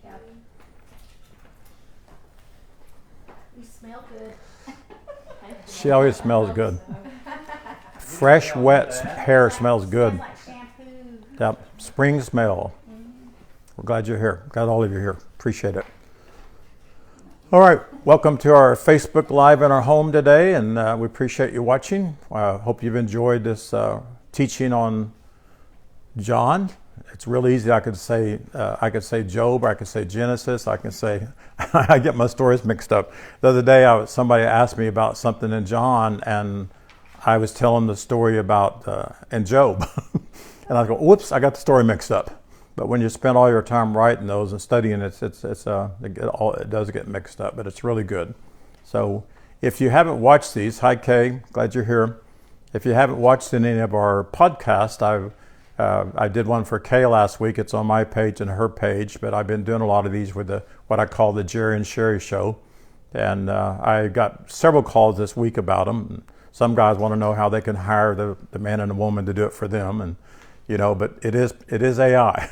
Kathy. You smell good. She always smells good. Fresh, wet hair smells good. Smells like shampoo. Yep, spring smell. We're glad you're here. Glad all of you are here. Appreciate it. All right, welcome to our Facebook Live in our home today, and we appreciate you watching. I hope you've enjoyed this teaching on John. It's real easy. I could say Job, or I could say Genesis. I can say I get my stories mixed up. The other day, somebody asked me about something in John, and I was telling the story about in Job, and I go, "Whoops, I got the story mixed up." But when you spend all your time writing those and studying, it does get mixed up, but it's really good. So if you haven't watched these, hi Kay, glad you're here. If you haven't watched any of our podcasts, I did one for Kay last week. It's on my page and her page, but I've been doing a lot of these with what I call the Jerry and Sherry show. And I got several calls this week about them. Some guys want to know how they can hire the man and the woman to do it for them, and but it is AI.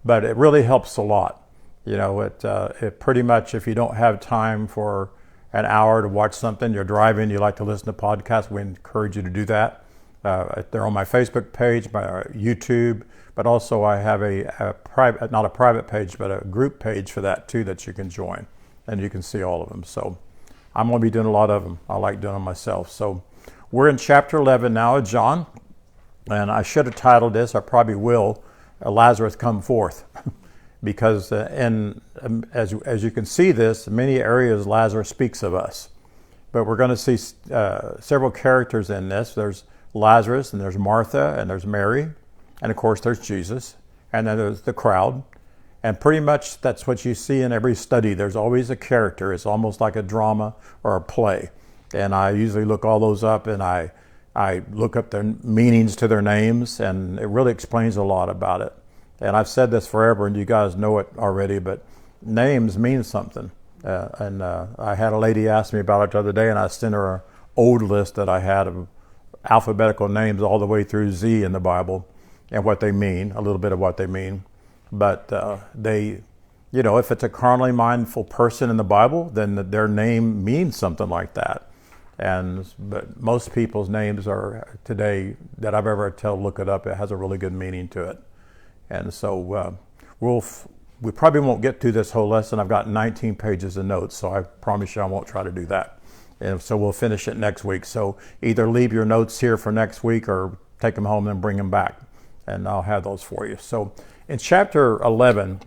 But it really helps a lot. It pretty much, if you don't have time for an hour to watch something, you're driving, you like to listen to podcasts, we encourage you to do that. They're on my Facebook page, my YouTube, but also I have a private, not a private page, but a group page for that too that you can join, and you can see all of them. So I'm going to be doing a lot of them. I like doing them myself. So we're in chapter 11 now of John. And I should have titled this, I probably will, Lazarus Come Forth. Because as you can see this, in many areas Lazarus speaks of us. But we're going to see several characters in this. There's Lazarus, and there's Martha, and there's Mary. And of course there's Jesus. And then there's the crowd. And pretty much that's what you see in every study. There's always a character. It's almost like a drama or a play. And I usually look all those up, and I look up their meanings to their names, and it really explains a lot about it. And I've said this forever, and you guys know it already, but names mean something. I had a lady ask me about it the other day, and I sent her an old list that I had of alphabetical names all the way through Z in the Bible, and what they mean, a little bit of what they mean. But if it's a carnally mindful person in the Bible, then their name means something like that. But most people's names are today that I've ever look it up. It has a really good meaning to it, and so we probably won't get through this whole lesson. I've got 19 pages of notes, so I promise you I won't try to do that. And so we'll finish it next week. So either leave your notes here for next week, or take them home and bring them back, and I'll have those for you. So in chapter 11.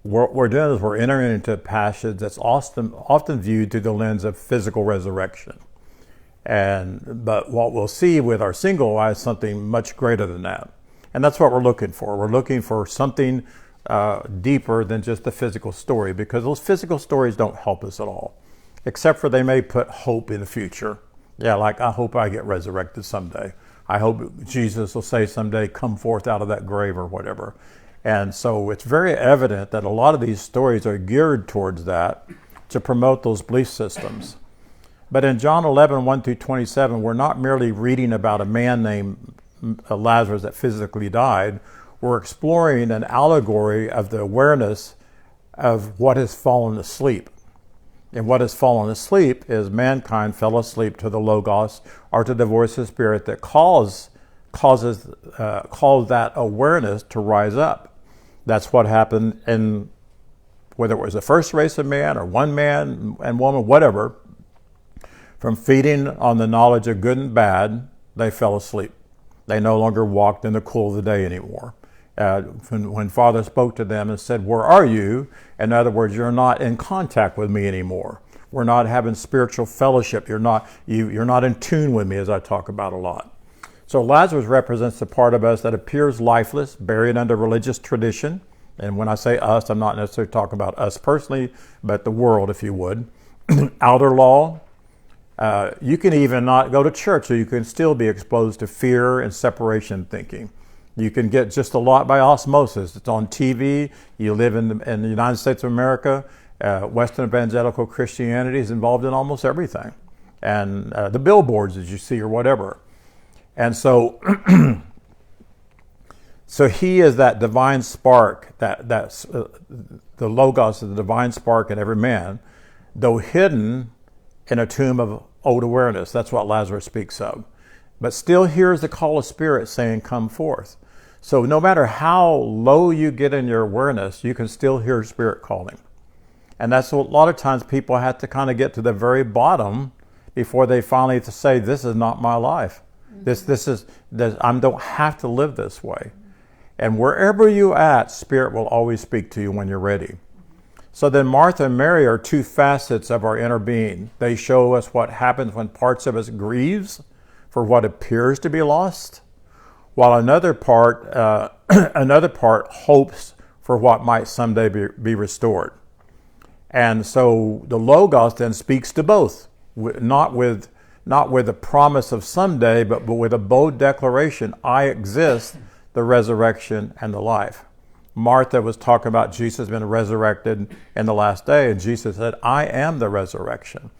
What we're doing is we're entering into a passage that's often viewed through the lens of physical resurrection. But what we'll see with our single eye is something much greater than that. And that's what we're looking for. We're looking for something deeper than just the physical story, because those physical stories don't help us at all, except for they may put hope in the future. Yeah, like I hope I get resurrected someday. I hope Jesus will say someday, come forth out of that grave or whatever. And so it's very evident that a lot of these stories are geared towards that, to promote those belief systems. But in John 11, 1 through 27, we're not merely reading about a man named Lazarus that physically died. We're exploring an allegory of the awareness of what has fallen asleep. And what has fallen asleep is mankind fell asleep to the Logos, or to the voice of the Spirit that calls that awareness to rise up. That's what happened in, whether it was the first race of man or one man and woman, whatever, from feeding on the knowledge of good and bad, they fell asleep. They no longer walked in the cool of the day anymore. When Father spoke to them and said, "Where are you?" In other words, you're not in contact with me anymore. We're not having spiritual fellowship. You're not in tune with me, as I talk about a lot. So Lazarus represents the part of us that appears lifeless, buried under religious tradition. And when I say us, I'm not necessarily talking about us personally, but the world, if you would. Outer law. You can even not go to church, so you can still be exposed to fear and separation thinking. You can get just a lot by osmosis. It's on TV. You live in the United States of America. Western evangelical Christianity is involved in almost everything. And the billboards that you see or whatever. And so So he is that divine spark, that's the Logos is the divine spark in every man, though hidden in a tomb of old awareness. That's what Lazarus speaks of. But still hears the call of Spirit saying, come forth. So no matter how low you get in your awareness, you can still hear Spirit calling. And that's what a lot of times people have to kind of get to the very bottom before they finally say, this is not my life. I don't have to live this way. And wherever you're at, Spirit will always speak to you when you're ready. So then Martha and Mary are two facets of our inner being. They show us what happens when parts of us grieves for what appears to be lost, while another part hopes for what might someday be restored. And so the Logos then speaks to both, not with the promise of someday, but with a bold declaration, I exist, the resurrection and the life. Martha was talking about Jesus being resurrected in the last day, and Jesus said, I am the resurrection.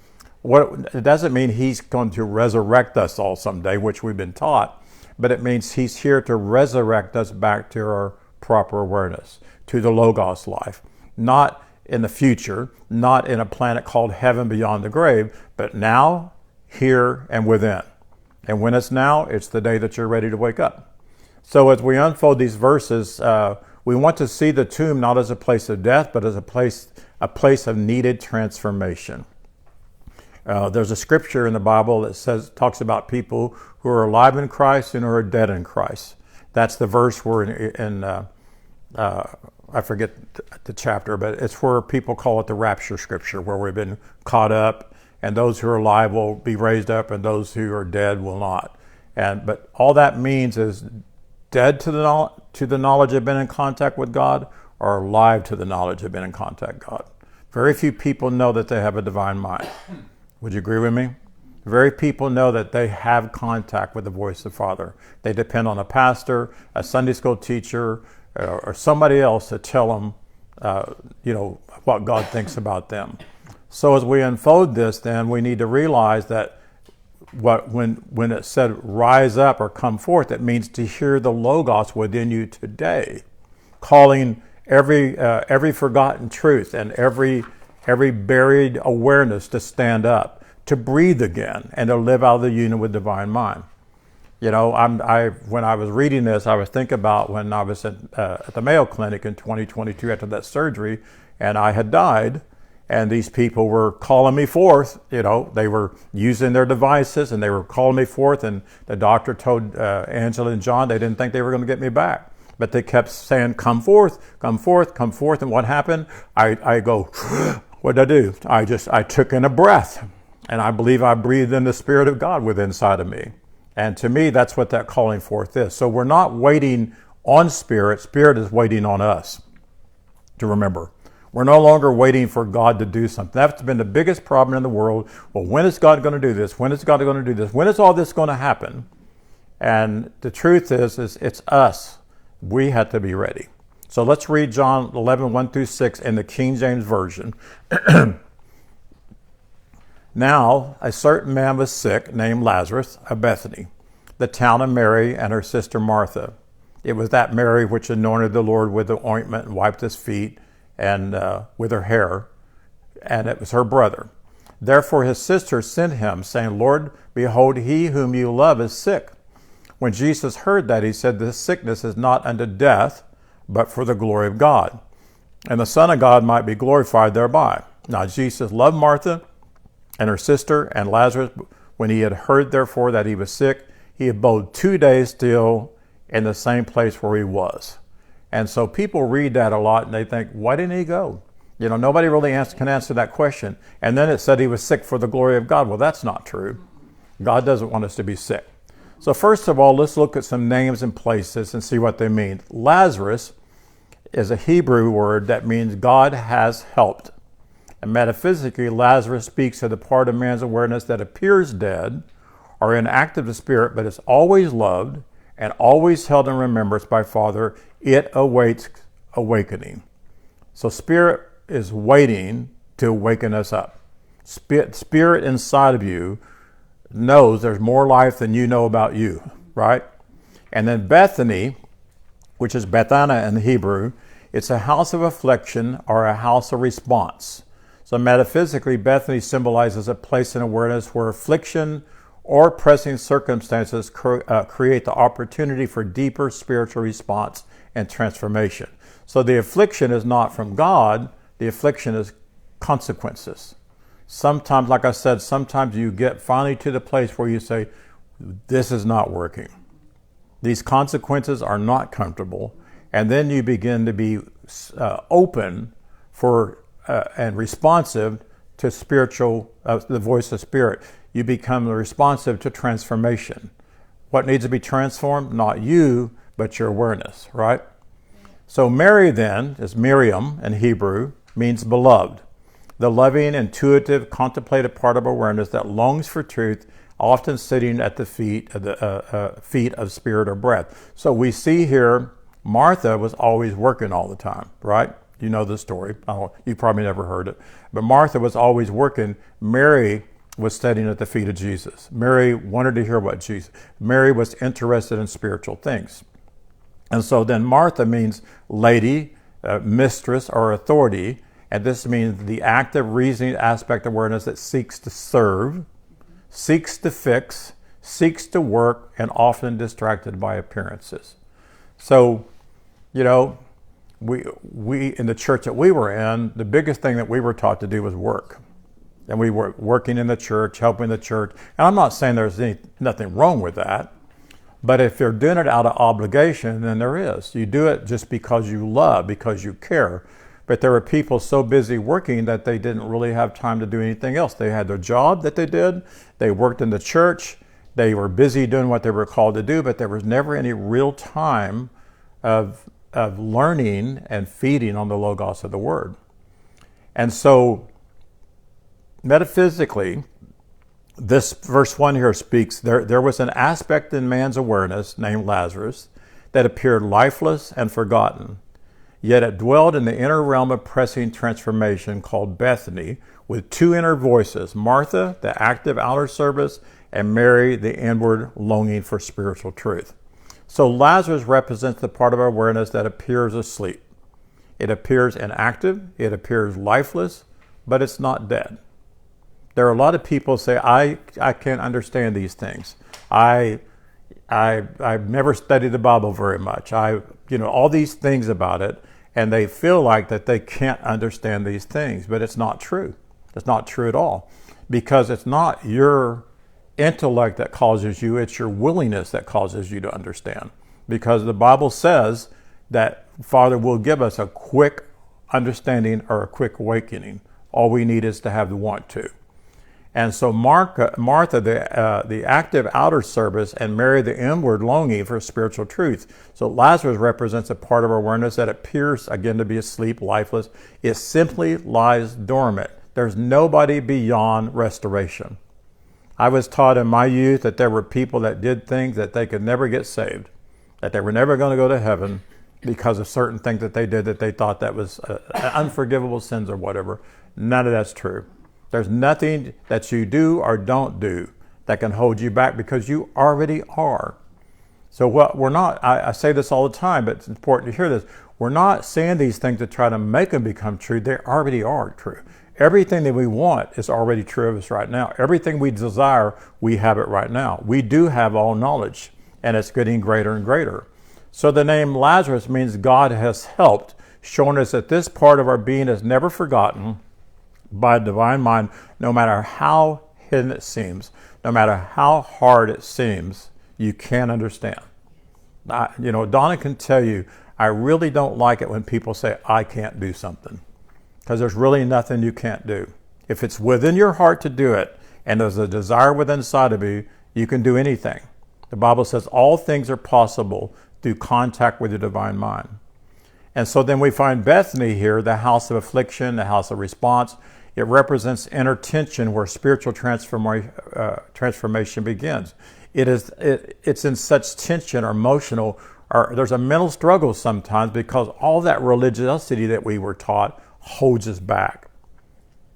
It doesn't mean he's going to resurrect us all someday, which we've been taught, but it means he's here to resurrect us back to our proper awareness, to the Logos life. Not in the future, not in a planet called heaven beyond the grave, but now, here, and within. And when it's now, it's the day that you're ready to wake up. So as we unfold these verses, we want to see the tomb not as a place of death, but as a place of needed transformation. There's a scripture in the Bible that talks about people who are alive in Christ and who are dead in Christ. That's the verse where in I forget the chapter, but it's where people call it the rapture scripture, where we've been caught up, and those who are alive will be raised up, and those who are dead will not. But all that means is dead to the knowledge of being in contact with God, or alive to the knowledge of being in contact with God. Very few people know that they have a divine mind. Would you agree with me? Very people know that they have contact with the voice of the Father. They depend on a pastor, a Sunday school teacher, or somebody else to tell them, what God thinks about them. So as we unfold this, then we need to realize that when it said rise up or come forth, it means to hear the Logos within you today, calling every forgotten truth and every buried awareness to stand up, to breathe again, and to live out of the union with divine mind. When I was reading this, I was thinking about when I was at the Mayo Clinic in 2022 after that surgery, and I had died. And these people were calling me forth, they were using their devices and they were calling me forth. And the doctor told Angela and John they didn't think they were going to get me back. But they kept saying, come forth, come forth, come forth. And what happened? I go, what did I do? I took in a breath. And I believe I breathed in the Spirit of God within inside of me. And to me, that's what that calling forth is. So we're not waiting on Spirit. Spirit is waiting on us to remember. We're no longer waiting for God to do something. That's been the biggest problem in the world. Well, when is God going to do this? When is God going to do this? When is all this going to happen? And the truth is it's us. We have to be ready. So let's read John 11, 1 through 6 in the King James Version. Now, a certain man was sick, named Lazarus, of Bethany, the town of Mary and her sister Martha. It was that Mary which anointed the Lord with the ointment and wiped his feet, and with her hair, and it was her brother. Therefore his sister sent him, saying, Lord, behold, he whom you love is sick. When Jesus heard that, he said, this sickness is not unto death, but for the glory of God, and the Son of God might be glorified thereby. Now Jesus loved Martha and her sister and Lazarus. When he had heard, therefore, that he was sick, he abode 2 days still in the same place where he was. And so people read that a lot and they think, why didn't he go? Nobody really can answer that question. And then it said he was sick for the glory of God. Well, that's not true. God doesn't want us to be sick. So first of all, let's look at some names and places and see what they mean. Lazarus is a Hebrew word that means God has helped. And metaphysically, Lazarus speaks of the part of man's awareness that appears dead or inactive to spirit, but is always loved and always held in remembrance by Father. It awaits awakening. So Spirit is waiting to awaken us up. Spirit inside of you knows there's more life than you know about you, right? And then Bethany which is Bethana in Hebrew. It's a house of affliction or a house of response. So metaphysically, Bethany symbolizes a place in awareness where affliction or pressing circumstances create the opportunity for deeper spiritual response and transformation. So the affliction is not from God, the affliction is consequences. Sometimes, like I said, sometimes you get finally to the place where you say, this is not working. These consequences are not comfortable. And then you begin to be open for and responsive to spiritual, the voice of spirit. You become responsive to transformation. What needs to be transformed? Not you, but your awareness, right? So Mary then, is Miriam in Hebrew, means beloved. The loving, intuitive, contemplative part of awareness that longs for truth, often sitting at the feet of spirit or breath. So we see here, Martha was always working all the time, right? You know the story. You probably never heard it. But Martha was always working. Mary was sitting at the feet of Jesus. Mary wanted to hear what Jesus. Mary was interested in spiritual things. And so then Martha means lady, mistress, or authority. And this means the active reasoning aspect of awareness that seeks to serve, seeks to fix, seeks to work, and often distracted by appearances. So, you know, we in the church that we were in, the biggest thing that we were taught to do was work. And we were working in the church, helping the church. And I'm not saying there's nothing wrong with that. But if you're doing it out of obligation, then there is. You do it just because you love, because you care. But there were people so busy working that they didn't really have time to do anything else. They had their job that they did. They worked in the church. They were busy doing what they were called to do, but there was never any real time of learning and feeding on the Logos of the Word. And so, metaphysically, this verse 1 here speaks, there was an aspect in man's awareness, named Lazarus, that appeared lifeless and forgotten. Yet it dwelled in the inner realm of pressing transformation called Bethany, with two inner voices, Martha, the active outer service, and Mary, the inward longing for spiritual truth. So Lazarus represents the part of our awareness that appears asleep. It appears inactive, it appears lifeless, but it's not dead. There are a lot of people who say, I can't understand these things. I've never studied the Bible very much. All these things about it, and they feel like that they can't understand these things, but it's not true. It's not true at all, because it's not your intellect that causes you, it's your willingness that causes you to understand. Because the Bible says that Father will give us a quick understanding or a quick awakening. All we need is to have the want to. And so Martha, the active outer service, and Mary, the inward longing for spiritual truth. So Lazarus represents a part of our awareness that appears, again, to be asleep, lifeless. It simply lies dormant. There's nobody beyond restoration. I was taught in my youth that there were people that did things that they could never get saved, that they were never going to go to heaven because of certain things that they did that they thought that was unforgivable sins or whatever. None of that's true. There's nothing that you do or don't do that can hold you back, because you already are. So what we're not, I say this all the time, but it's important to hear this. We're not saying these things to try to make them become true. They already are true. Everything that we want is already true of us right now. Everything we desire, we have it right now. We do have all knowledge, and it's getting greater and greater. So the name Lazarus means God has helped, showing us that this part of our being is never forgotten by divine mind, no matter how hidden it seems, no matter how hard it seems, you can't understand. Donna can tell you, I really don't like it when people say, I can't do something, because there's really nothing you can't do. If it's within your heart to do it, and there's a desire within inside of you, you can do anything. The Bible says all things are possible through contact with the divine mind. And so then we find Bethany here, the house of affliction, the house of response. It represents inner tension where spiritual transformation begins. It's in such tension or emotional, or there's a mental struggle sometimes, because all that religiosity that we were taught holds us back.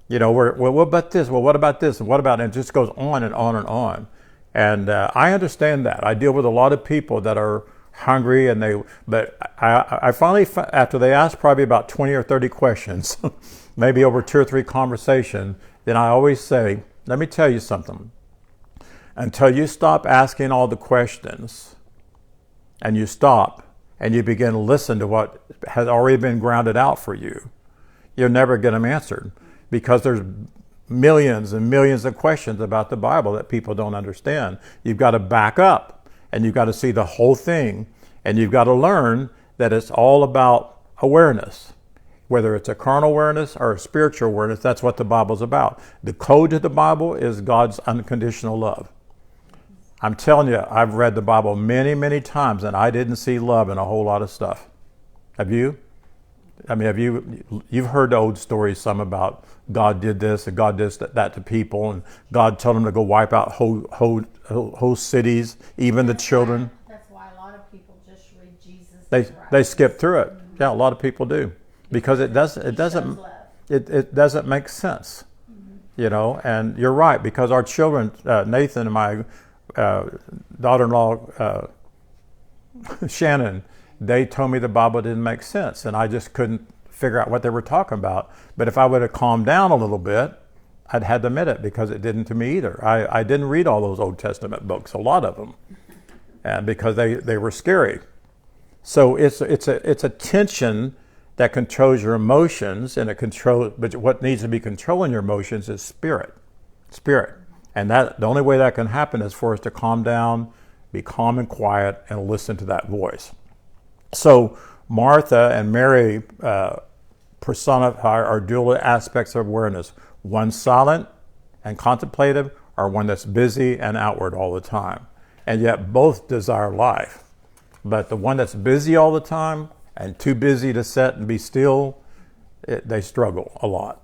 What about this? Well, what about this? And what about, and it just goes on and on and on. And I understand that. I deal with a lot of people that are hungry, but I finally, after they asked probably about 20 or 30 questions, maybe over 2 or 3 conversations, then I always say, let me tell you something. Until you stop asking all the questions and you stop and you begin to listen to what has already been grounded out for you, you'll never get them answered, because there's millions and millions of questions about the Bible that people don't understand. You've got to back up and you've got to see the whole thing, and you've got to learn that it's all about awareness. Whether it's a carnal awareness or a spiritual awareness, that's what the Bible's about. The code to the Bible is God's unconditional love. I'm telling you, I've read the Bible many, many times, and I didn't see love in a whole lot of stuff. Have you? I mean, you've heard the old stories, some about God did this and God did that to people, and God told them to go wipe out whole cities, even the children. That's why a lot of people just read Jesus. They skip through it. Yeah, a lot of people do, because it doesn't make sense. You know, and you're right, because our children, Nathan and my daughter-in-law Shannon, they told me the Bible didn't make sense, and I just couldn't figure out what they were talking about. But if I would have calmed down a little bit, I'd had to admit it, because it didn't to me either. I didn't read all those Old Testament books, a lot of them, and because they were scary. So it's a tension that controls your emotions, and but what needs to be controlling your emotions is spirit. And that the only way that can happen is for us to calm down, be calm and quiet, and listen to that voice. So Martha and Mary personify our dual aspects of awareness: one silent and contemplative, or one that's busy and outward all the time. And yet both desire life. But the one that's busy all the time and too busy to sit and be still, they struggle a lot.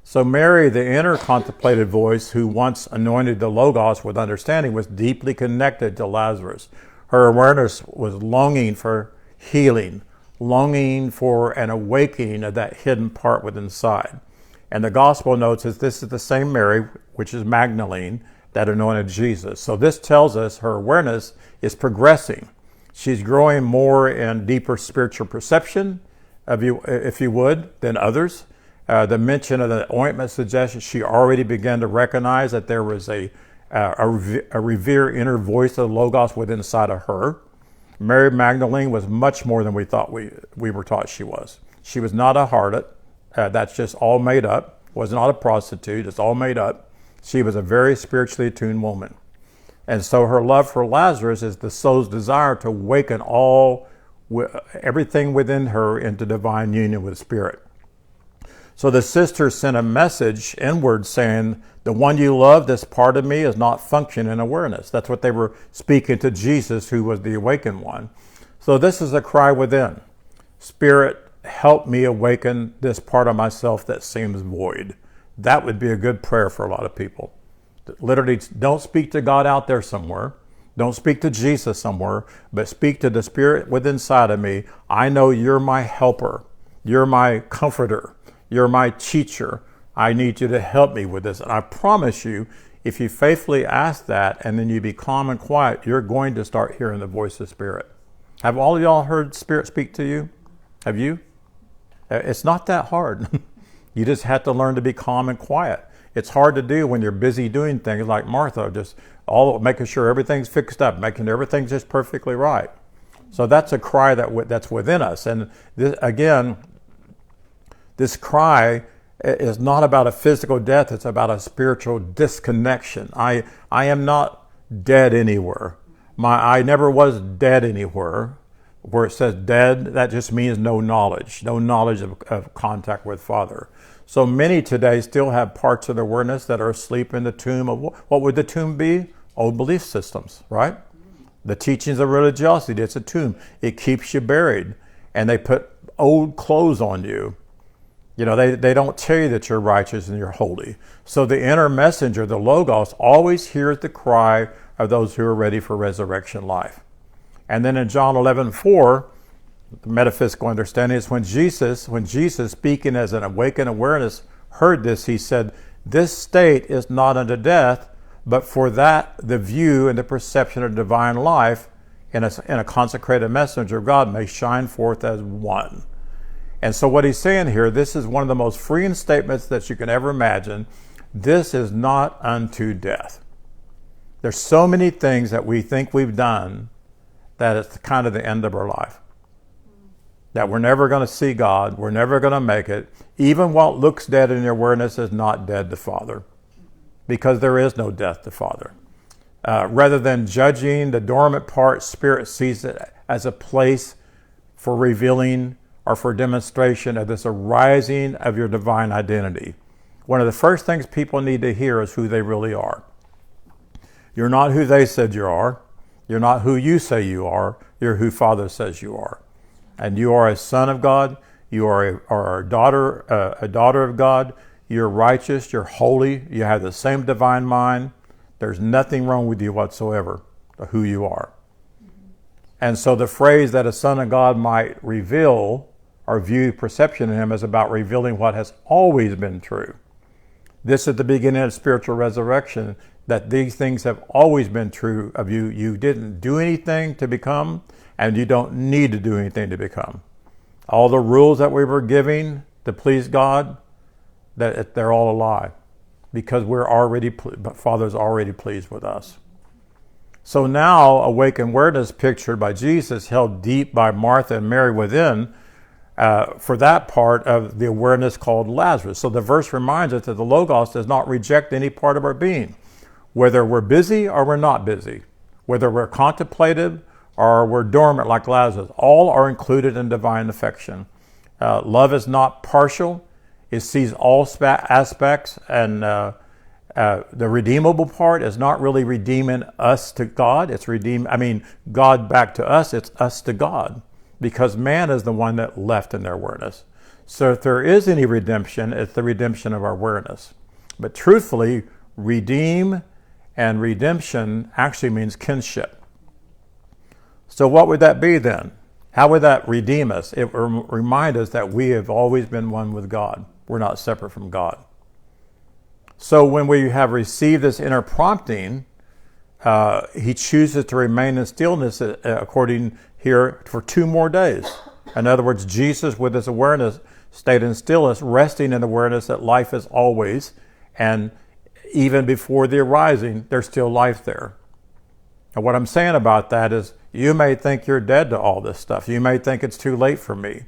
So Mary, the inner contemplative voice who once anointed the Logos with understanding, was deeply connected to Lazarus. Her awareness was longing for healing, longing for an awakening of that hidden part within inside. And the gospel notes that this is the same Mary, which is Magdalene, that anointed Jesus. So this tells us her awareness is progressing. She's growing more in deeper spiritual perception, if you would, than others. The mention of the ointment suggests that she already began to recognize that there was a revered inner voice of the Logos within inside of her. Mary Magdalene was much more than we thought we were taught she was. She was not a harlot. That's just all made up. Was not a prostitute. It's all made up. She was a very spiritually attuned woman. And so her love for Lazarus is the soul's desire to awaken everything within her into divine union with Spirit. So the sisters sent a message inward saying, the one you love, this part of me, is not functioning in awareness. That's what they were speaking to Jesus, who was the awakened one. So this is a cry within. Spirit, help me awaken this part of myself that seems void. That would be a good prayer for a lot of people. Literally, don't speak to God out there somewhere. Don't speak to Jesus somewhere, but speak to the Spirit within inside of me. I know you're my helper. You're my comforter. You're my teacher. I need you to help me with this. And I promise you, if you faithfully ask that and then you be calm and quiet, you're going to start hearing the voice of Spirit. Have all of y'all heard Spirit speak to you? Have you? It's not that hard. You just have to learn to be calm and quiet. It's hard to do when you're busy doing things like Martha, just making sure everything's fixed up, making everything just perfectly right. So that's a cry that's within us. And this cry is not about a physical death. It's about a spiritual disconnection. I am not dead anywhere. I never was dead anywhere. Where it says dead, that just means no knowledge of contact with Father. So many today still have parts of their awareness that are asleep in the tomb of what would the tomb be? Old belief systems, right? The teachings of religiosity, it's a tomb. It keeps you buried. And they put old clothes on you. You know, they don't tell you that you're righteous and you're holy. So the inner messenger, the Logos, always hears the cry of those who are ready for resurrection life. And then in John 11:4, the metaphysical understanding is when Jesus, speaking as an awakened awareness, heard this, he said, this state is not unto death, but for that the view and the perception of divine life in a consecrated messenger of God may shine forth as one. And so what he's saying here, this is one of the most freeing statements that you can ever imagine. This is not unto death. There's so many things that we think we've done that it's kind of the end of our life. That we're never going to see God, we're never going to make it. Even what looks dead in your awareness is not dead to Father, because there is no death to Father. Rather than judging the dormant part, Spirit sees it as a place for revealing or for demonstration of this arising of your divine identity. One of the first things people need to hear is who they really are. You're not who they said you are. You're not who you say you are. You're who Father says you are. And you are a son of God. You are a daughter of God. You're righteous. You're holy. You have the same divine mind. There's nothing wrong with you whatsoever, who you are. And so the phrase that a son of God might reveal or view perception in him is about revealing what has always been true. This is the beginning of spiritual resurrection, that these things have always been true of you. You didn't do anything to become, and you don't need to do anything to become. All the rules that we were giving to please God, that they're all a lie, because Father's already pleased with us. So now, awakened awareness pictured by Jesus, held deep by Martha and Mary within, for that part of the awareness called Lazarus. So the verse reminds us that the Logos does not reject any part of our being, whether we're busy or we're not busy, whether we're contemplative or we're dormant like Lazarus. All are included in divine affection. Love is not partial. It sees all aspects, and the redeemable part is not really redeeming us to God. It's God back to us. It's us to God, because man is the one that left in their awareness. So if there is any redemption, it's the redemption of our awareness. But truthfully, redeem and redemption actually means kinship. So what would that be then? How would that redeem us? It would remind us that we have always been one with God. We're not separate from God. So when we have received this inner prompting, he chooses to remain in stillness, according here, for 2 more days. In other words, Jesus, with his awareness, stayed in stillness, resting in awareness that life is always, and even before the arising, there's still life there. And what I'm saying about that is, you may think you're dead to all this stuff. You may think it's too late for me.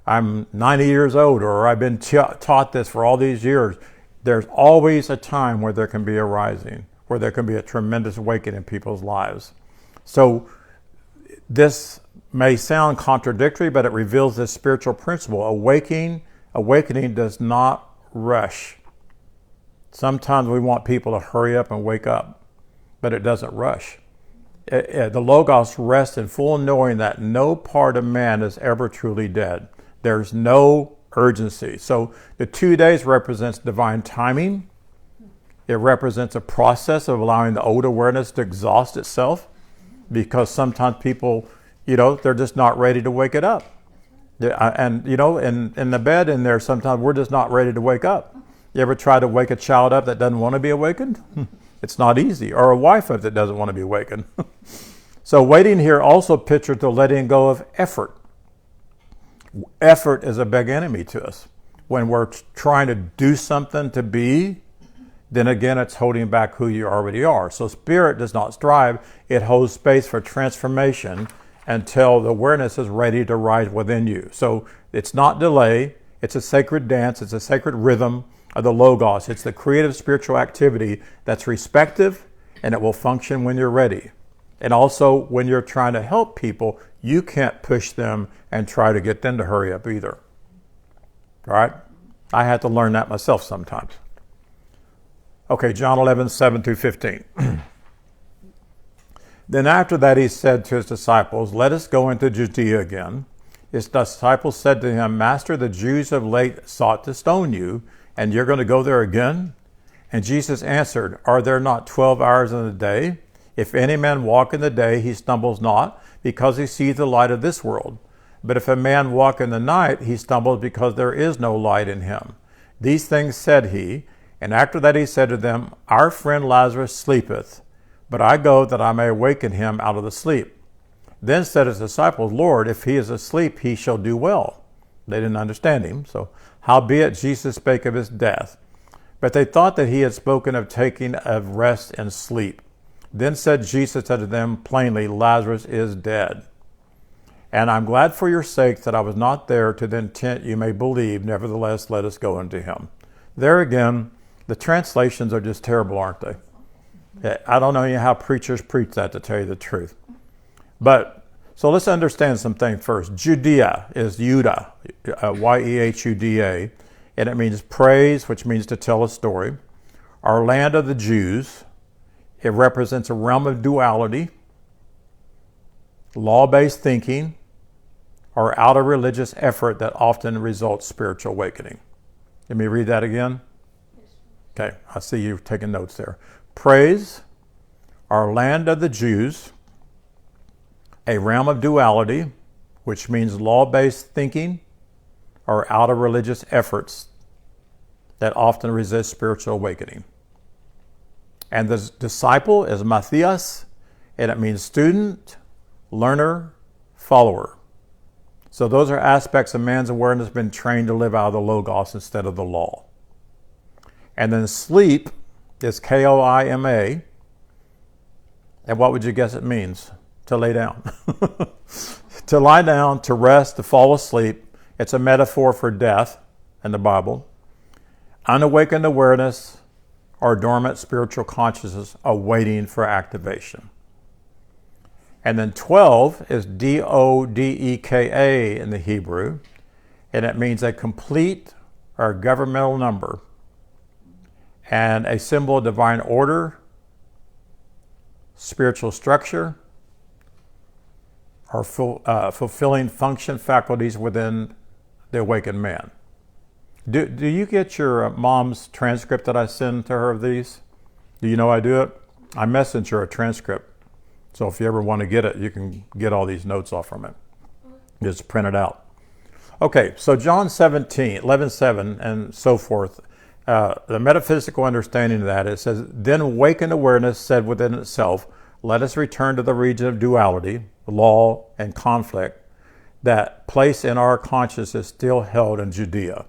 I'm 90 years old, or I've been taught this for all these years. There's always a time where there can be a rising, where there can be a tremendous awakening in people's lives. So this may sound contradictory, but it reveals this spiritual principle. Awakening does not rush. Sometimes we want people to hurry up and wake up, but it doesn't rush. The Logos rests in full knowing that no part of man is ever truly dead. There's no urgency. So the 2 days represents divine timing. It represents a process of allowing the old awareness to exhaust itself, because sometimes people, they're just not ready to wake it up. And, in the bed in there, sometimes we're just not ready to wake up. You ever try to wake a child up that doesn't want to be awakened? It's not easy. Or a wife that doesn't want to be awakened. So waiting here also pictures the letting go of effort. Effort is a big enemy to us. When we're trying to do something to be, then again, it's holding back who you already are. So spirit does not strive. It holds space for transformation until the awareness is ready to rise within you. So it's not delay. It's a sacred dance. It's a sacred rhythm of the Logos. It's the creative spiritual activity that's respective, and it will function when you're ready. And also, when you're trying to help people, you can't push them and try to get them to hurry up either. All right? I had to learn that myself sometimes. Okay, John 11, 7 through 15. Then after that he said to his disciples, "Let us go into Judea again." His disciples said to him, "Master, the Jews of late sought to stone you, and you're going to go there again?" And Jesus answered, "Are there not 12 hours in the day? If any man walk in the day, he stumbles not, because he sees the light of this world. But if a man walk in the night, he stumbles, because there is no light in him." These things said he, and after that he said to them, "Our friend Lazarus sleepeth, but I go that I may awaken him out of the sleep. Then said his disciples, Lord, if he is asleep, he shall do well. They didn't understand him. So, howbeit Jesus spake of his death. But they thought that he had spoken of taking of rest and sleep. Then said Jesus unto them plainly, Lazarus is dead. And I'm glad for your sake that I was not there to the intent you may believe. Nevertheless, let us go unto him. There again, the translations are just terrible, aren't they? I don't know how preachers preach that, to tell you the truth. But, so let's understand some things first. Judea is Judah, Y-E-H-U-D-A, and it means praise, which means to tell a story. Our land of the Jews, it represents a realm of duality, law-based thinking, or out of religious effort that often results spiritual awakening. Let me read that again. Okay, I see you taking notes there. Praise, our land of the Jews, a realm of duality, which means law-based thinking or out of religious efforts that often resist spiritual awakening. And the disciple is Matthias, and it means student, learner, follower. So those are aspects of man's awareness been trained to live out of the Logos instead of the law. And then sleep is K-O-I-M-A. And what would you guess it means? To lay down. To lie down, to rest, to fall asleep. It's a metaphor for death in the Bible. Unawakened awareness or dormant spiritual consciousness awaiting for activation. And then 12 is D-O-D-E-K-A in the Hebrew, and it means a complete or governmental number and a symbol of divine order, spiritual structure, or fulfilling function faculties within the awakened man. Do you get your mom's transcript that I send to her of these? Do you know I do it? I message her a transcript. So if you ever want to get it, you can get all these notes off from it. Just print it out. Okay, so John 11:7 and so forth. The metaphysical understanding of that, it says, then awakened awareness said within itself, let us return to the region of duality, law, and conflict. That place in our consciousness is still held in Judea.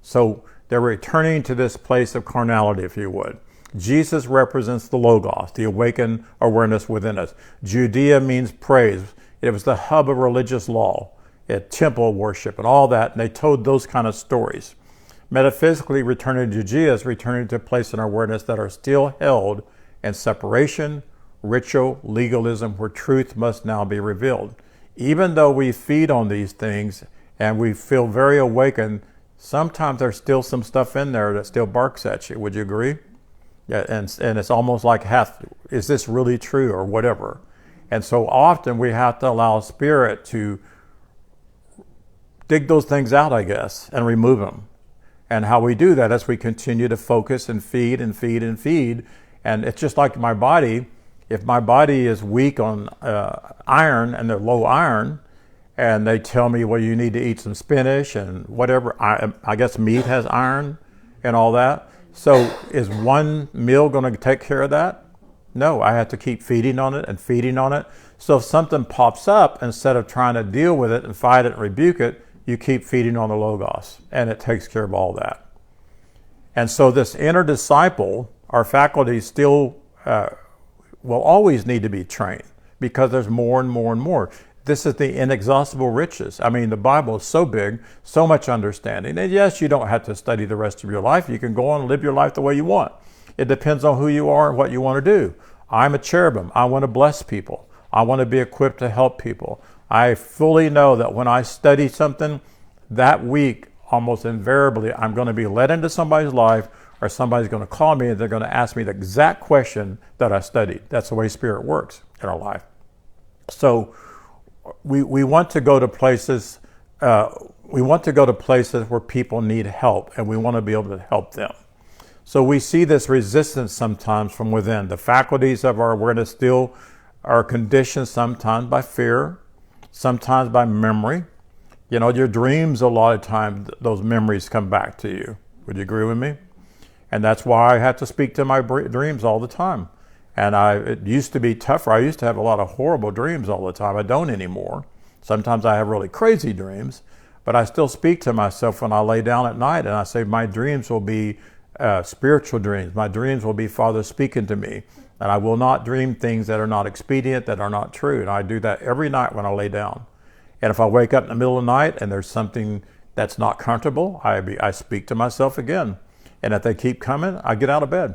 So they're returning to this place of carnality, if you would. Jesus represents the Logos, the awakened awareness within us. Judea means praise. It was the hub of religious law, temple worship, and all that. And they told those kind of stories. Metaphysically, returning to Judea is returning to a place in our awareness that are still held in separation, ritual, legalism, where truth must now be revealed. Even though we feed on these things and we feel very awakened, sometimes there's still some stuff in there that still barks at you. Would you agree? Yeah, and it's almost like, is this really true or whatever? And so often we have to allow Spirit to dig those things out, I guess, and remove them. And how we do that is we continue to focus and feed and feed and feed. And it's just like my body. If my body is weak on iron and they're low iron, and they tell me, well, you need to eat some spinach and whatever, I guess meat has iron and all that. So is one meal going to take care of that? No, I have to keep feeding on it and feeding on it. So if something pops up, instead of trying to deal with it and fight it and rebuke it, you keep feeding on the Logos, and it takes care of all that. And so this inner disciple, our faculties still will always need to be trained, because there's more and more and more. This is the inexhaustible riches. I mean, the Bible is so big, so much understanding. And yes, you don't have to study the rest of your life. You can go on and live your life the way you want. It depends on who you are and what you want to do. I'm a cherubim. I want to bless people. I want to be equipped to help people. I fully know that when I study something, that week, almost invariably, I'm going to be led into somebody's life, or somebody's going to call me and they're going to ask me the exact question that I studied. That's the way Spirit works in our life. So we want to go to places. We want to go to places where people need help, and we want to be able to help them. So we see this resistance sometimes from within. The faculties of our awareness still are conditioned sometimes by fear, sometimes by memory. You know, your dreams, a lot of times, those memories come back to you. Would you agree with me? And that's why I have to speak to my dreams all the time. And it used to be tougher. I used to have a lot of horrible dreams all the time. I don't anymore. Sometimes I have really crazy dreams, but I still speak to myself when I lay down at night, and I say my dreams will be spiritual dreams. My dreams will be Father speaking to me, and I will not dream things that are not expedient, that are not true. And I do that every night when I lay down. And if I wake up in the middle of the night and there's something that's not comfortable, I speak to myself again. And if they keep coming, I get out of bed.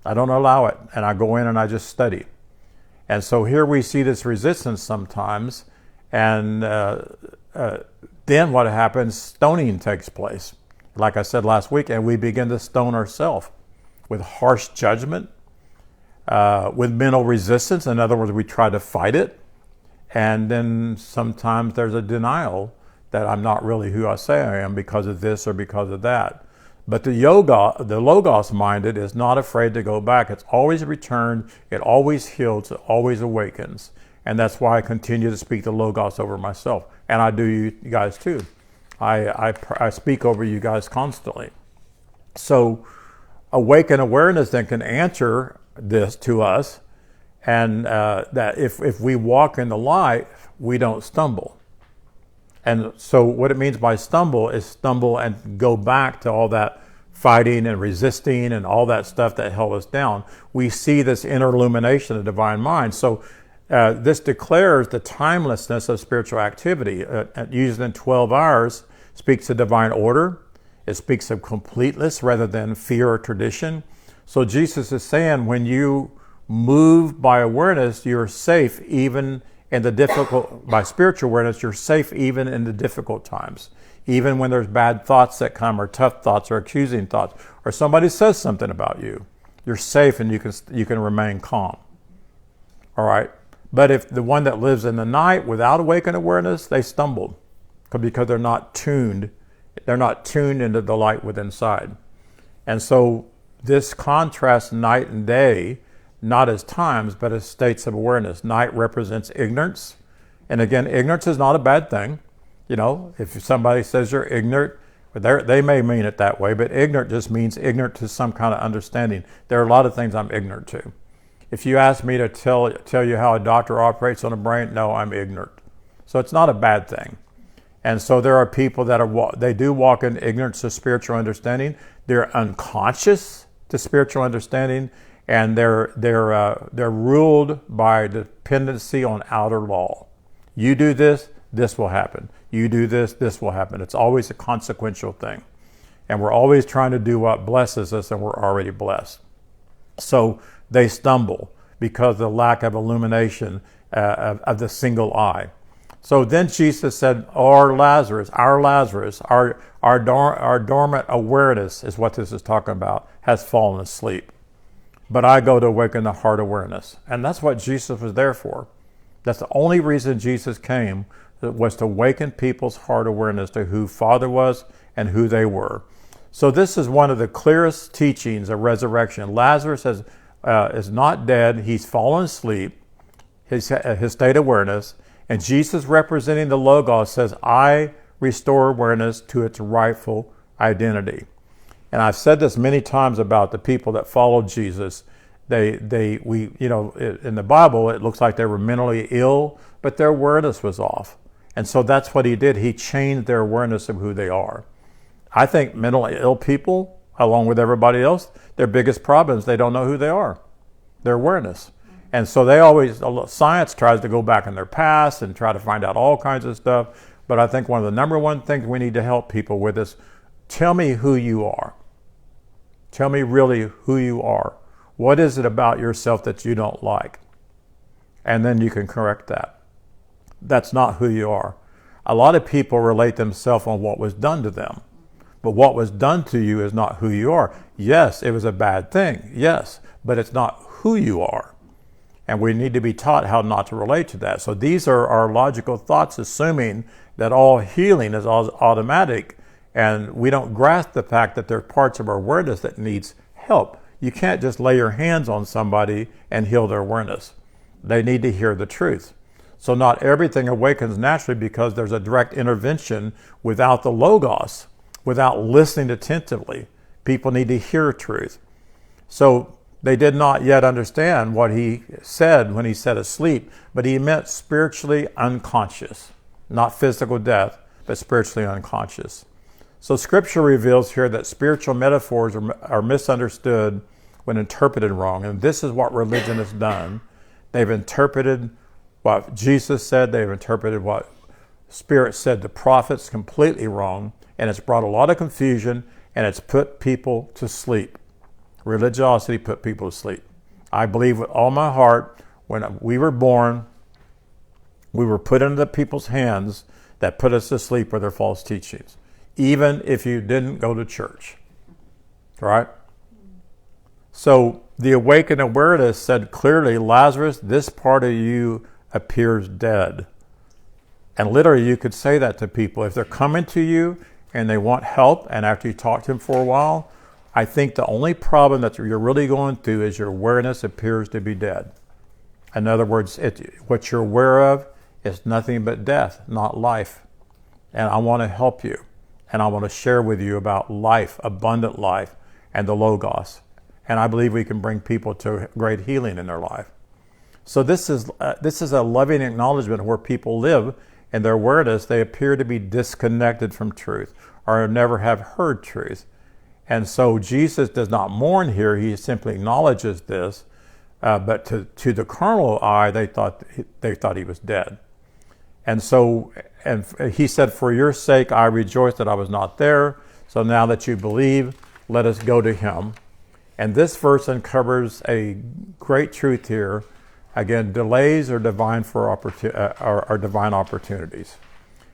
I don't allow it, and I go in and I just study. And so here we see this resistance sometimes, and then what happens, stoning takes place. Like I said last week, and we begin to stone ourselves with harsh judgment, with mental resistance. In other words, we try to fight it, and then sometimes there's a denial that I'm not really who I say I am because of this or because of that. But the Logos-minded is not afraid to go back. It's always returned. It always heals. It always awakens. And that's why I continue to speak the Logos over myself. And I do you guys too. I speak over you guys constantly. So awakened awareness then can answer this to us. And that if we walk in the light, we don't stumble. And so what it means by stumble is stumble and go back to all that fighting and resisting and all that stuff that held us down. We see this inner illumination of the divine mind. So this declares the timelessness of spiritual activity. Used in 12 hours, speaks of divine order. It speaks of completeness rather than fear or tradition. So Jesus is saying when you move by awareness, you're safe even in the difficult, by spiritual awareness, you're safe even in the difficult times. Even when there's bad thoughts that come, or tough thoughts, or accusing thoughts, or somebody says something about you, you're safe and you can remain calm. All right? But if the one that lives in the night without awakened awareness, they stumble because they're not tuned. They're not tuned into the light within inside. And so this contrasts night and day, not as times, but as states of awareness. Night represents ignorance. And again, ignorance is not a bad thing. You know, if somebody says you're ignorant, they may mean it that way, but ignorant just means ignorant to some kind of understanding. There are a lot of things I'm ignorant to. If you ask me to tell you how a doctor operates on a brain, no, I'm ignorant. So it's not a bad thing. And so there are people that they do walk in ignorance to spiritual understanding. They're unconscious to spiritual understanding, and they're ruled by dependency on outer law. You do this, this will happen. You do this, this will happen. It's always a consequential thing. And we're always trying to do what blesses us, and we're already blessed. So they stumble because of the lack of illumination of the single eye. So then Jesus said, our Lazarus, our dormant awareness is what this is talking about, has fallen asleep. But I go to awaken the heart awareness. And that's what Jesus was there for. That's the only reason Jesus came, was to awaken people's heart awareness to who Father was and who they were. So this is one of the clearest teachings of resurrection. Lazarus is not dead. He's fallen asleep, his state of awareness. And Jesus, representing the Logos, says, I restore awareness to its rightful identity. And I've said this many times about the people that followed Jesus. In the Bible, it looks like they were mentally ill, but their awareness was off. And so that's what he did. He changed their awareness of who they are. I think mentally ill people, along with everybody else, their biggest problem is they don't know who they are, their awareness. And so science tries to go back in their past and try to find out all kinds of stuff. But I think one of the number one things we need to help people with is, tell me who you are. Tell me really who you are. What is it about yourself that you don't like? And then you can correct that. That's not who you are. A lot of people relate themselves on what was done to them. But what was done to you is not who you are. Yes, it was a bad thing. Yes, but it's not who you are. And we need to be taught how not to relate to that. So these are our logical thoughts, assuming that all healing is automatic. And we don't grasp the fact that there are parts of our awareness that needs help. You can't just lay your hands on somebody and heal their awareness. They need to hear the truth. So not everything awakens naturally because there's a direct intervention without the Logos, without listening attentively. People need to hear truth. So They did not yet understand what he said when he said asleep, but he meant spiritually unconscious, not physical death, but spiritually unconscious. So Scripture reveals here that spiritual metaphors are misunderstood when interpreted wrong, and this is what religion has done. They've interpreted what Jesus said, they've interpreted what Spirit said to prophets completely wrong, and it's brought a lot of confusion, and it's put people to sleep. Religiosity put people to sleep. I believe with all my heart, when we were born, we were put into people's hands that put us to sleep with their false teachings, even if you didn't go to church. Right? So the awakened awareness said clearly, Lazarus, this part of you appears dead. And literally you could say that to people. If they're coming to you and they want help, and after you talk to them for a while, I think the only problem that you're really going through is your awareness appears to be dead. In other words, what you're aware of is nothing but death, not life. And I want to help you. And I want to share with you about life, abundant life, and the Logos. And I believe we can bring people to great healing in their life. So this is a loving acknowledgement of where people live in their awareness. They appear to be disconnected from truth or never have heard truth. And so Jesus does not mourn here. He simply acknowledges this. But to the carnal eye, they thought he was dead. And so, and he said, for your sake, I rejoice that I was not there. So now that you believe, let us go to him. And this verse uncovers a great truth here. Again, delays are divine are divine opportunities.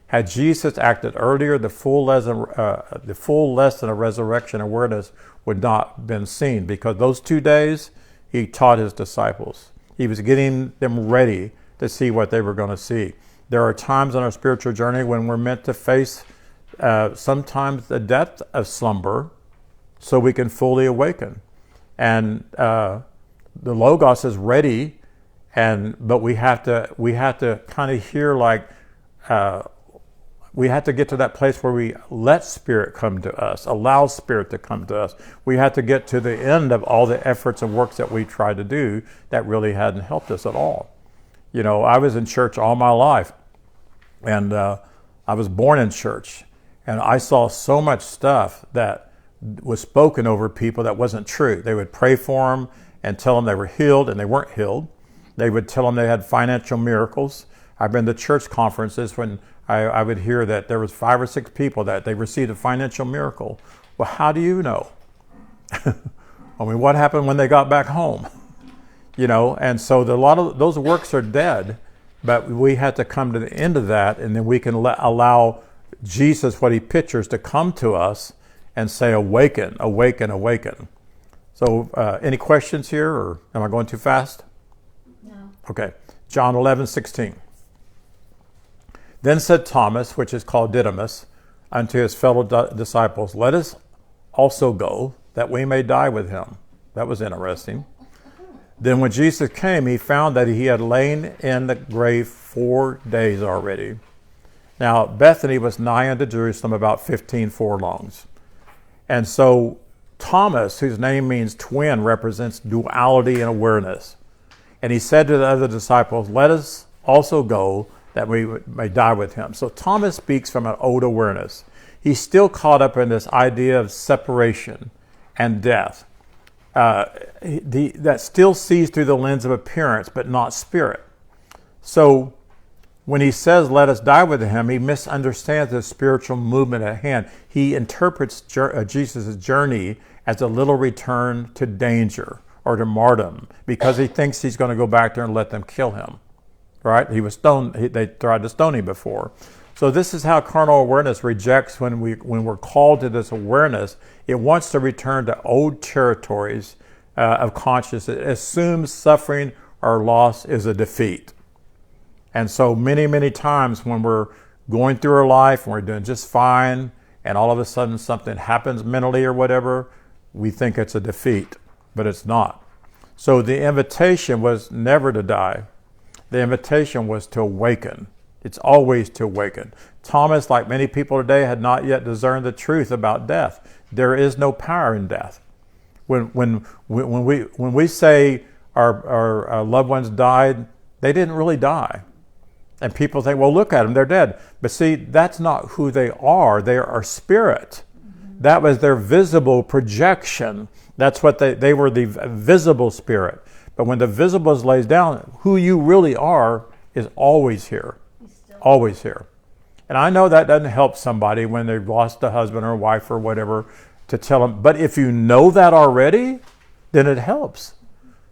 Had Jesus acted earlier, the full lesson of resurrection awareness would not have been seen, because those 2 days he taught his disciples. He was getting them ready to see what they were going to see. There are times on our spiritual journey when we're meant to face sometimes the depth of slumber so we can fully awaken. And the Logos is ready, but we have to kind of hear like we have to get to that place where we let Spirit come to us, allow Spirit to come to us. We have to get to the end of all the efforts and works that we tried to do that really hadn't helped us at all. You know, I was in church all my life, and I was born in church, and I saw so much stuff that was spoken over people that wasn't true. They would pray for them and tell them they were healed, and they weren't healed. They would tell them they had financial miracles. I've been to church conferences when I would hear that there was 5 or 6 people that they received a financial miracle. Well, how do you know? I mean, what happened when they got back home? You know, and so a lot of those works are dead, but we had to come to the end of that, and then we can allow Jesus, what he pictures, to come to us and say, awaken, awaken, awaken. So any questions here, or am I going too fast? No. Okay. John 11:16. Then said Thomas, which is called Didymus, unto his fellow disciples, let us also go, that we may die with him. That was interesting. Then when Jesus came, he found that he had lain in the grave 4 days already. Now, Bethany was nigh unto Jerusalem, about 15 furlongs. And so Thomas, whose name means twin, represents duality and awareness. And he said to the other disciples, let us also go, that we may die with him. So Thomas speaks from an old awareness. He's still caught up in this idea of separation and death. That still sees through the lens of appearance, but not spirit. So when he says, let us die with him, he misunderstands the spiritual movement at hand. He interprets Jesus' journey as a little return to danger or to martyrdom, because he thinks he's going to go back there and let them kill him. Right? He was stoned. They tried to stone him before. So this is how carnal awareness rejects when we're called to this awareness. It wants to return to old territories of consciousness. It assumes suffering or loss is a defeat. And so many, many times when we're going through our life and we're doing just fine, and all of a sudden something happens mentally or whatever, we think it's a defeat, but it's not. So the invitation was never to die. The invitation was to awaken. It's always to awaken. Thomas, like many people today, had not yet discerned the truth about death. There is no power in death. When we say our loved ones died, they didn't really die. And people think, well, look at them, they're dead. But see, that's not who they are. They are spirit. That was their visible projection. That's what they were, the visible spirit. But when the visible is laid down, who you really are is always here. Always here. And I know that doesn't help somebody when they've lost a husband or a wife or whatever to tell them. But if you know that already, then it helps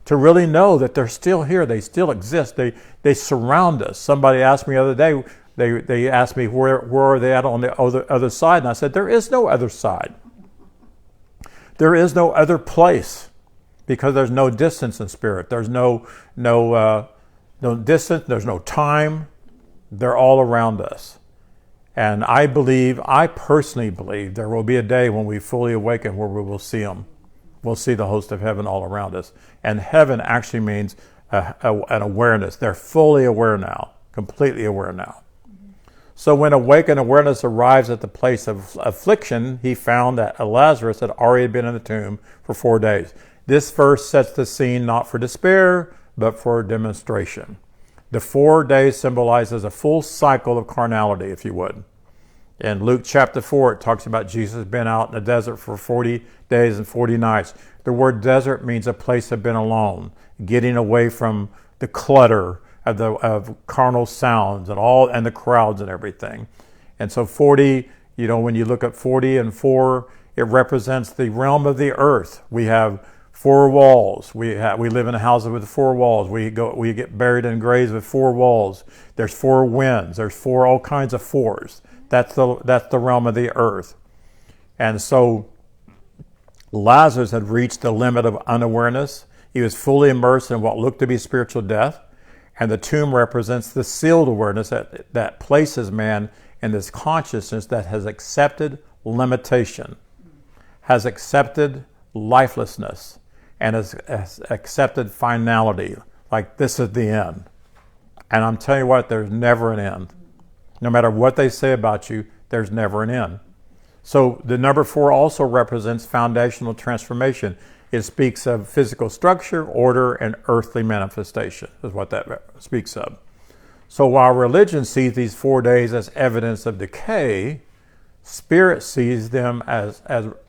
to really know that they're still here. They still exist. They surround us. Somebody asked me the other day, they asked me where are they at on the other side? And I said, there is no other side. There is no other place because there's no distance in spirit. There's no distance. There's no time. They're all around us. And I personally believe there will be a day when we fully awaken where we will see them. We'll see the host of heaven all around us. And heaven actually means an awareness. They're fully aware now, completely aware now. So when awakened awareness arrives at the place of affliction, he found that Lazarus had already been in the tomb for 4 days. This verse sets the scene not for despair, but for demonstration. The 4 days symbolizes a full cycle of carnality, if you would. In Luke chapter 4, it talks about Jesus being out in the desert for 40 days and 40 nights. The word desert means a place of being alone, getting away from the clutter of carnal sounds and the crowds and everything. And so 40, when you look at 40 and 4, it represents the realm of the earth. We have 4 walls. We live in a house with 4 walls. We get buried in graves with 4 walls. There's 4 winds. There's all kinds of 4s. That's the realm of the earth. And so Lazarus had reached the limit of unawareness. He was fully immersed in what looked to be spiritual death. And the tomb represents the sealed awareness that places man in this consciousness that has accepted limitation, has accepted lifelessness, and has accepted finality. Like, this is the end. And I'm telling you what, there's never an end. No matter what they say about you, there's never an end. So the number 4 also represents foundational transformation. It speaks of physical structure, order, and earthly manifestation, is what that speaks of. So while religion sees these 4 days as evidence of decay, spirit sees them as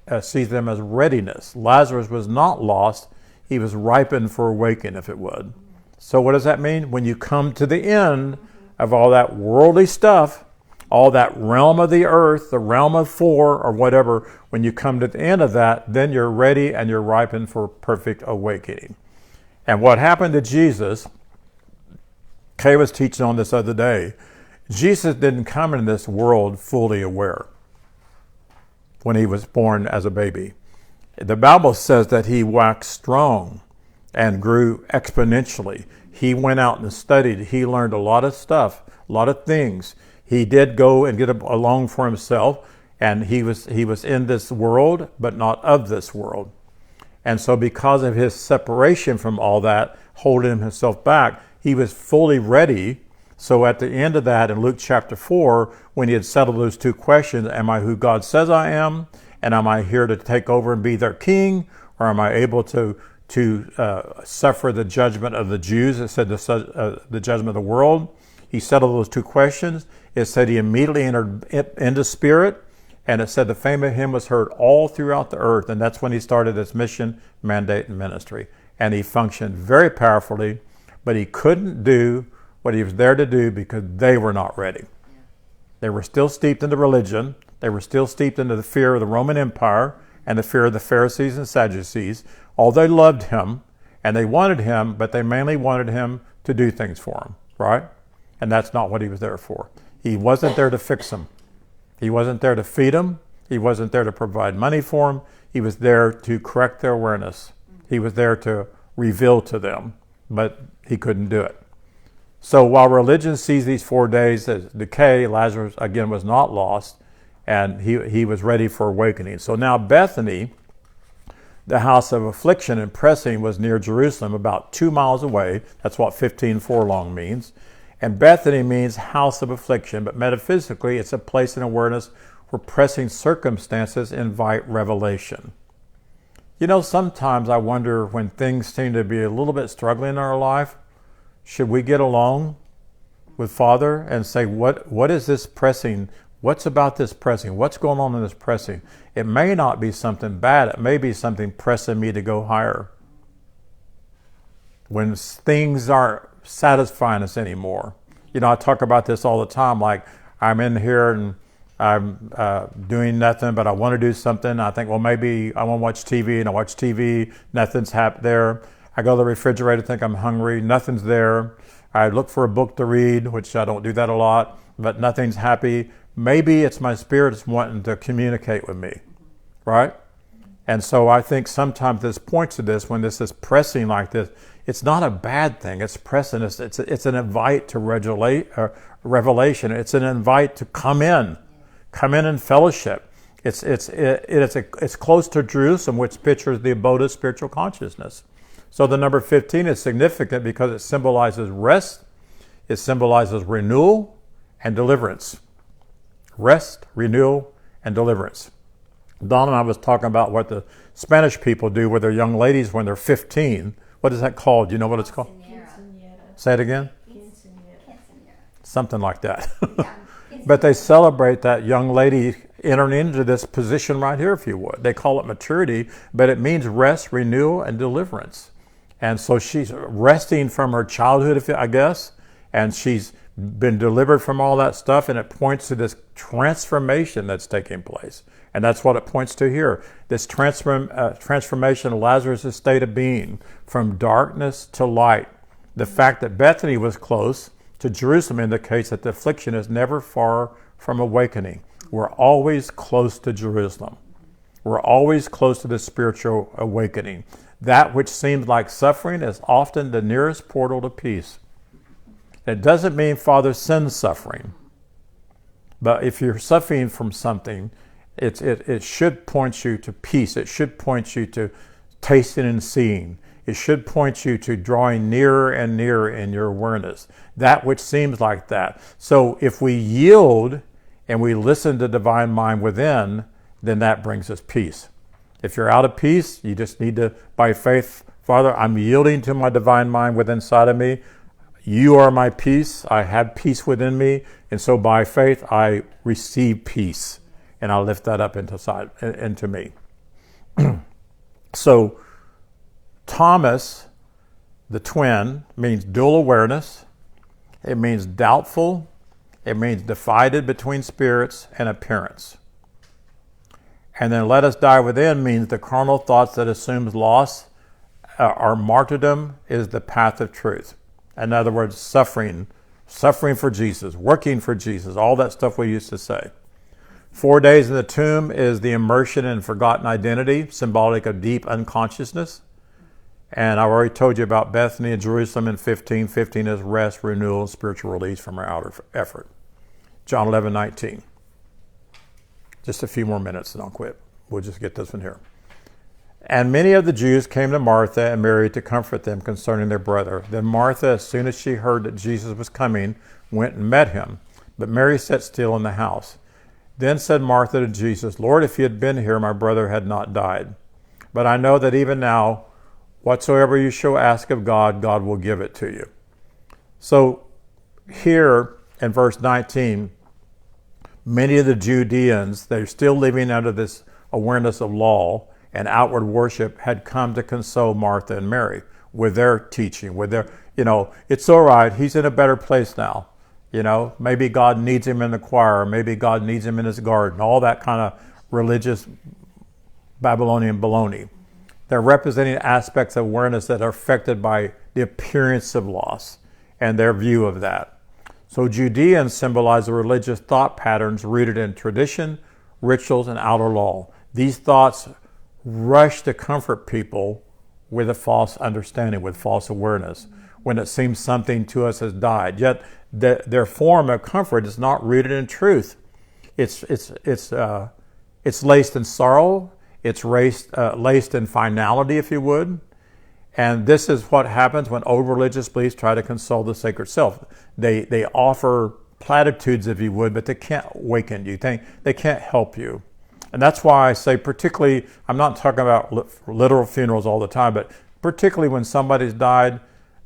readiness. Lazarus was not lost. He was ripened for awakening, if it would. So what does that mean? When you come to the end of all that worldly stuff, all that realm of the earth, the realm of 4 or whatever, when you come to the end of that, then you're ready and you're ripened for perfect awakening. And what happened to Jesus, Kay was teaching on this other day, Jesus didn't come into this world fully aware when he was born as a baby. The Bible says that he waxed strong and grew exponentially. He went out and studied. He learned a lot of stuff, a lot of things. He did go and get along for himself, and he was in this world, but not of this world. And so because of his separation from all that, holding himself back, he was fully ready. So at the end of that, in Luke chapter 4, when he had settled those 2 questions, am I who God says I am? And am I here to take over and be their king? Or am I able to suffer the judgment of the Jews? It said the judgment of the world. He settled those 2 questions. It said he immediately entered into spirit. And it said the fame of him was heard all throughout the earth. And that's when he started his mission, mandate, and ministry. And he functioned very powerfully, but he couldn't do what he was there to do because they were not ready. They were still steeped into religion. They were still steeped into the fear of the Roman Empire and the fear of the Pharisees and Sadducees. All they loved him and they wanted him, but they mainly wanted him to do things for them, right? And that's not what he was there for. He wasn't there to fix them. He wasn't there to feed them. He wasn't there to provide money for them. He was there to correct their awareness. He was there to reveal to them, but he couldn't do it. So while religion sees these 4 days as decay, Lazarus, again, was not lost, and he was ready for awakening. So now Bethany, the house of affliction and pressing, was near Jerusalem, about 2 miles away. That's what 15 furlong means. And Bethany means house of affliction, but metaphysically, it's a place in awareness where pressing circumstances invite revelation. You know, sometimes I wonder when things seem to be a little bit struggling in our life, should we get along with Father and say, what is this pressing? What's about this pressing? What's going on in this pressing? It may not be something bad. It may be something pressing me to go higher. When things aren't satisfying us anymore. You know, I talk about this all the time. Like, I'm in here and I'm doing nothing, but I want to do something. I think, well, maybe I want to watch TV, and I watch TV. Nothing's there. I go to the refrigerator, think I'm hungry. Nothing's there. I look for a book to read, which I don't do that a lot, but nothing's happy. Maybe it's my spirit's wanting to communicate with me, right? And so I think sometimes this points to this, when this is pressing like this, it's not a bad thing. It's pressing. It's an invite to revelation. It's an invite to come in fellowship. It's close to Jerusalem, which pictures the abode of spiritual consciousness. So the number 15 is significant because it symbolizes rest, it symbolizes renewal and deliverance. Rest, renewal, and deliverance. Don and I was talking about what the Spanish people do with their young ladies when they're 15. What is that called? Do you know what it's called? Say it again. Something like that. But they celebrate that young lady entering into this position right here, if you would. They call it maturity, but it means rest, renewal, and deliverance. And so she's resting from her childhood, I guess, and she's been delivered from all that stuff, and it points to this transformation that's taking place. And that's what it points to here. This transformation of Lazarus' state of being from darkness to light. The fact that Bethany was close to Jerusalem indicates that the affliction is never far from awakening. We're always close to Jerusalem. We're always close to the spiritual awakening. That which seems like suffering is often the nearest portal to peace. It doesn't mean Father sends suffering. But if you're suffering from something, it should point you to peace. It should point you to tasting and seeing. It should point you to drawing nearer and nearer in your awareness. That which seems like that. So if we yield and we listen to divine mind within, then that brings us peace. If you're out of peace, you just need to, by faith, Father, I'm yielding to my divine mind within inside of me. You are my peace. I have peace within me. And so by faith, I receive peace. And I lift that up into me. So Thomas, the twin, means dual awareness. It means doubtful. It means divided between spirits and appearance. And then let us die within means the carnal thoughts that assumes loss or martyrdom is the path of truth. In other words, suffering for Jesus, working for Jesus, all that stuff we used to say. 4 days in the tomb is the immersion in forgotten identity, symbolic of deep unconsciousness. And I've already told you about Bethany and Jerusalem in 15. 15 is rest, renewal, and spiritual release from our outer effort. John 11:19. Just a few more minutes and I'll quit. We'll just get this one here. And many of the Jews came to Martha and Mary to comfort them concerning their brother. Then Martha, as soon as she heard that Jesus was coming, went and met him. But Mary sat still in the house. Then said Martha to Jesus, Lord, if you had been here, my brother had not died. But I know that even now, whatsoever you shall ask of God, God will give it to you. So here in verse 19, many of the Judeans, they're still living under this awareness of law and outward worship, had come to console Martha and Mary with their teaching, with their, it's all right, he's in a better place now. Maybe God needs him in the choir, maybe God needs him in his garden, all that kind of religious Babylonian baloney. They're representing aspects of awareness that are affected by the appearance of loss and their view of that. So Judeans symbolize the religious thought patterns rooted in tradition, rituals, and outer law. These thoughts rush to comfort people with a false understanding, with false awareness, when it seems something to us has died. Yet their form of comfort is not rooted in truth. It's laced in sorrow. It's laced in finality, if you would. And this is what happens when old religious beliefs try to console the sacred self. They offer platitudes, if you would, but they can't awaken you. They can't help you. And that's why I say particularly, I'm not talking about literal funerals all the time, but particularly when somebody's died,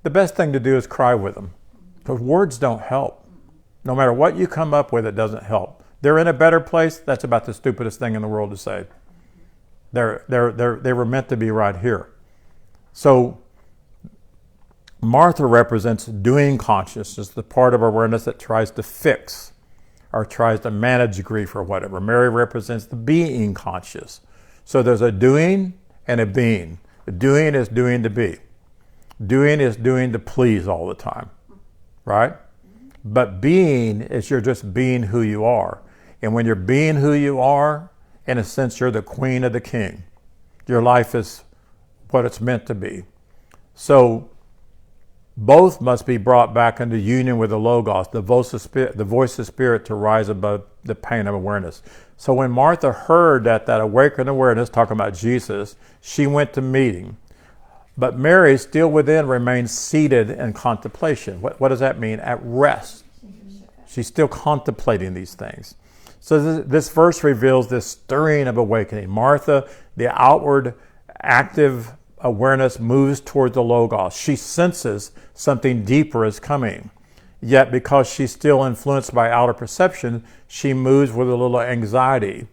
the best thing to do is cry with them. Because words don't help. No matter what you come up with, it doesn't help. They're in a better place, that's about the stupidest thing in the world to say. They were meant to be right here. So Martha represents doing consciousness, the part of awareness that tries to fix or tries to manage grief or whatever. Mary represents the being conscious. So there's a doing and a being. Doing is doing to be. Doing is doing to please all the time, right? But being is you're just being who you are. And when you're being who you are, in a sense, you're the queen of the king. Your life is what it's meant to be. So both must be brought back into union with the Logos, the voice of spirit to rise above the pain of awareness. So when Martha heard that awakened awareness, talking about Jesus, she went to meeting. But Mary still within remains seated in contemplation. What does that mean? At rest. She's still contemplating these things. So this verse reveals this stirring of awakening. Martha, the outward active awareness, moves toward the Logos. She senses something deeper is coming. Yet because she's still influenced by outer perception, she moves with a little anxiety,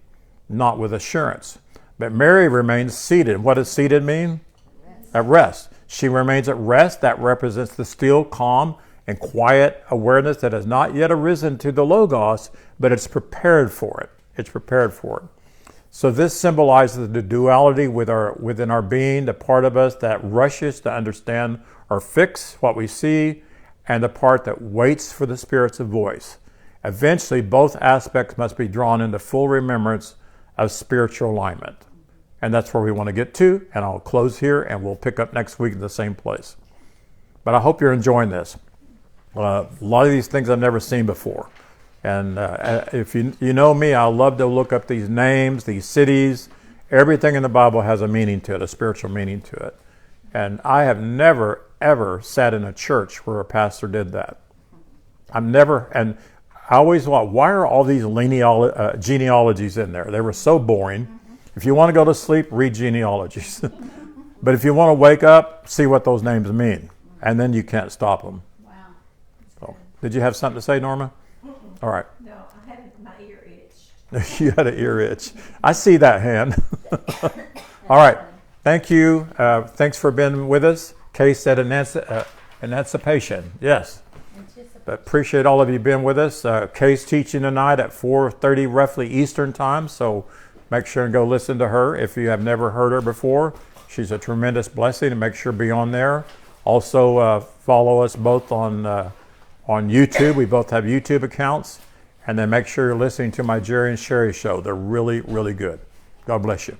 not with assurance. But Mary remains seated. What does seated mean? At rest. She remains at rest. That represents the still, calm, and quiet awareness that has not yet arisen to the Logos, but it's prepared for it. It's prepared for it. So this symbolizes the duality within our being, the part of us that rushes to understand or fix what we see, and the part that waits for the Spirit's voice. Eventually, both aspects must be drawn into full remembrance of spiritual alignment. And that's where we want to get to, and I'll close here, and we'll pick up next week in the same place. But I hope you're enjoying this. A lot of these things I've never seen before. And if you know me, I love to look up these names, these cities. Everything in the Bible has a meaning to it, a spiritual meaning to it. And I have never, ever sat in a church where a pastor did that. And I always thought, why are all these genealogies in there? They were so boring. If you want to go to sleep, read genealogies. But if you want to wake up, see what those names mean. And then you can't stop them. Wow. So, did you have something to say, Norma? All right. No, I had my ear itch. You had an ear itch. I see that hand. All right. Thank you. Thanks for being with us. Kay said emancipation. Yes. But appreciate all of you being with us. Kay's teaching tonight at 4:30 roughly Eastern time. So make sure and go listen to her if you have never heard her before. She's a tremendous blessing, and make sure to be on there. Also follow us both on YouTube. We both have YouTube accounts. And then make sure you're listening to my Jerry and Sherry show. They're really, really good. God bless you.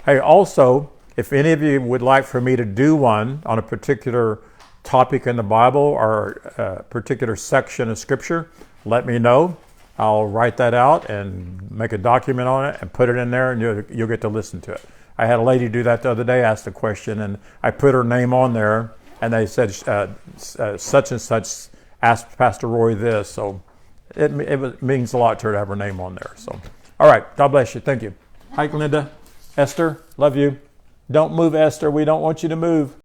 Hey, also, if any of you would like for me to do one on a particular topic in the Bible or a particular section of Scripture, let me know. I'll write that out and make a document on it and put it in there, and you'll get to listen to it. I had a lady do that the other day, asked a question, and I put her name on there, and they said such and such asked Pastor Roy this. So it means a lot to her to have her name on there. So, all right, God bless you. Thank you. Hi, Linda. Esther, love you. Don't move, Esther. We don't want you to move.